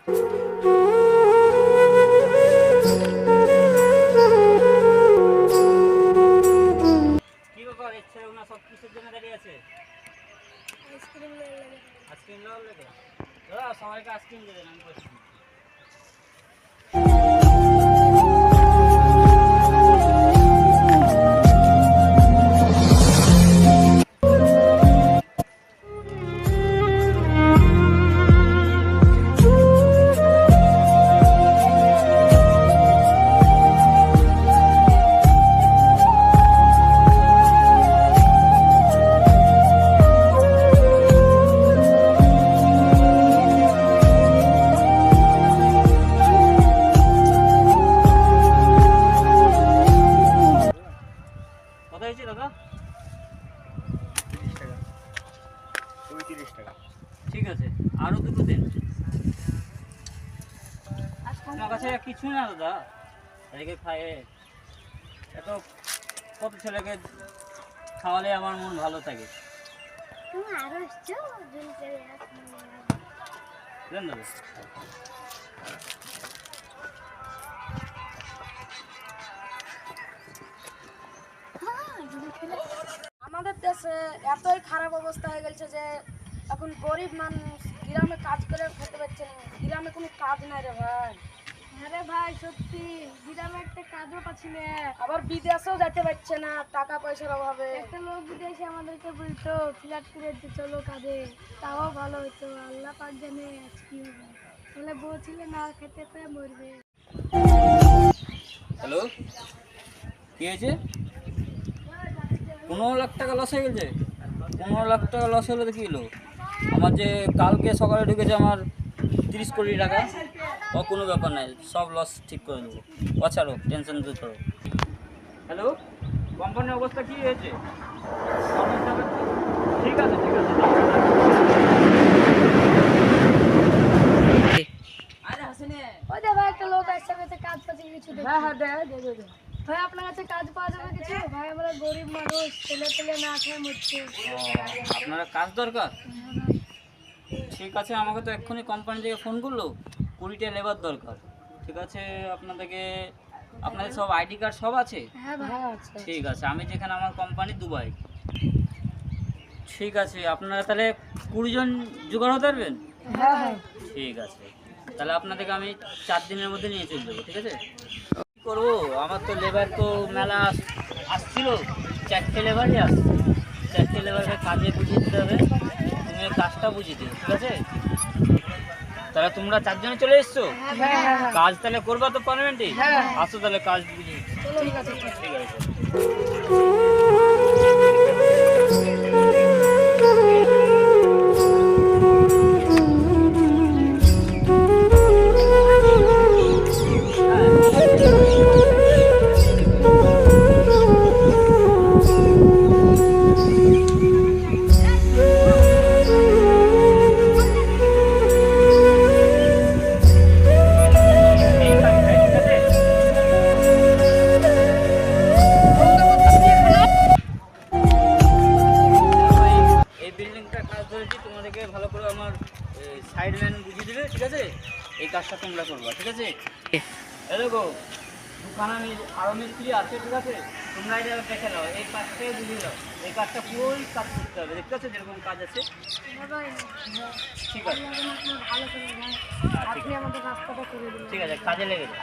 কি ব্যাপার ইচ্ছে ওনা সব কিসের জন্য দাঁড়িয়ে আছে? আইসক্রিম নেওয়ার লেগে সবাইকে আইসক্রিম দেবেন, আমি বলছি। কত হয়েছে দাদা? 30 টাকা। 30 টাকা। ঠিক আছে, আরো দুটো দিন। আমার কাছে কিছু না দাদা, এদিকে খায়ে এত কত ছেলেকে খাওয়ালে আমার মন ভালো থাকে। বুঝলেন দাদা? আমাদের দেশে এতই খারাপ অবস্থা হয়ে গেছে যে এখন গরিব মানুষ গ্রামে কাজ করে খেতে পারছে না। গ্রামে কোনো কাজ নাই রে ভাই। আরে ভাই সত্যি গ্রামে একটা কাজও পাচ্ছি না, আবার বিদেশেও যেতে পারছে না টাকা পয়সার অভাবে। একটা লোক বিদেশে আমাদেরকে বলতো ফ্ল্যাট করে চলো কাজে, তাও ভালো হতো। আল্লাহ পাক জানে কি হবে, তাহলে বউ ছেলে না খেতে পেয়ে মরবে। হ্যালো, কি হয়েছে? 15 লাখ টাকা লস হয়ে গেছে? 15 লাখ টাকা লস হলে তো কী হলো? আমার যে কালকে সকালে ঢুকেছে আমার 30 কোটি টাকা, ও কোনো ব্যাপার নাই, সব লস ঠিক করে দেবো। ও ছাড়ো, টেনশন তো ছাড়ো। হ্যালো, কোম্পানির অবস্থা কী হয়েছে? ঠিক আছে ঠিক আছে। ওই দে ভাই একটা লোক আসছে কাছে কাজ পাচ্ছে কিছু। হ্যাঁ হ্যাঁ দে ভাই, আপনার কাছে কাজ পাওয়া যাবে কিছু? ভাই আমরা গরিব মানুষ, ছেলে পেলে না খেয়ে মরছে। আপনারা কাজ দরকার? ঠিক আছে, আমাকে তো এক্ষুনি কোম্পানি থেকে ফোন করলো, 20টা লেবার দরকার। ঠিক আছে, আপনাদের সব আইডি কার্ড সব আছে? হ্যাঁ ভাই আছে। ঠিক আছে, আমি যেখানে আমার কোম্পানি দুবাই। ঠিক আছে, আপনারা তাহলে 20 জন জোগাড় হতে পারবেন? হ্যাঁ হ্যাঁ ঠিক আছে, তাহলে আপনাদেরকে আমি 4 দিনের মধ্যে নিয়ে চলে যাবো। ঠিক আছে, কী করবো, আমার তো লেবার তো মেলা আসছিল, 4টে লেবারই আসছে। 4টে লেবারকে কাজে বুঝিয়ে দিতে হবে, তুমি ওই কাজটা বুঝিয়ে দিও। ঠিক আছে, তাহলে তোমরা 4 জনে চলে এসছো? কাজ তাহলে করবা তো পারমানেন্টে? আসো তাহলে কাজ বুঝিয়ে দিচ্ছি। ঠিক আছে ঠিক আছে। এই বিল্ডিংটা কাজ ধরেছি, তোমাদেরকে ভালো করে আমার সাইড ম্যান বুঝিয়ে দেবে। ঠিক আছে, এই কাজটা তোমরা করবা। ঠিক আছে, দেখো দুখানা আরো মিস্ত্রি আছে। ঠিক আছে, তোমরা এটা দেখে নাও, এই কাজটাই বুঝিয়ে দাও। এই কাজটা পুরোই কাজ করতে হবে, দেখতে আছে যেরকম কাজ আছে। ঠিক আছে, ভালো করে ভাই, আপনি আমাদের রাস্তাটা করে দিন। ঠিক আছে, কাজে লেগে যাও।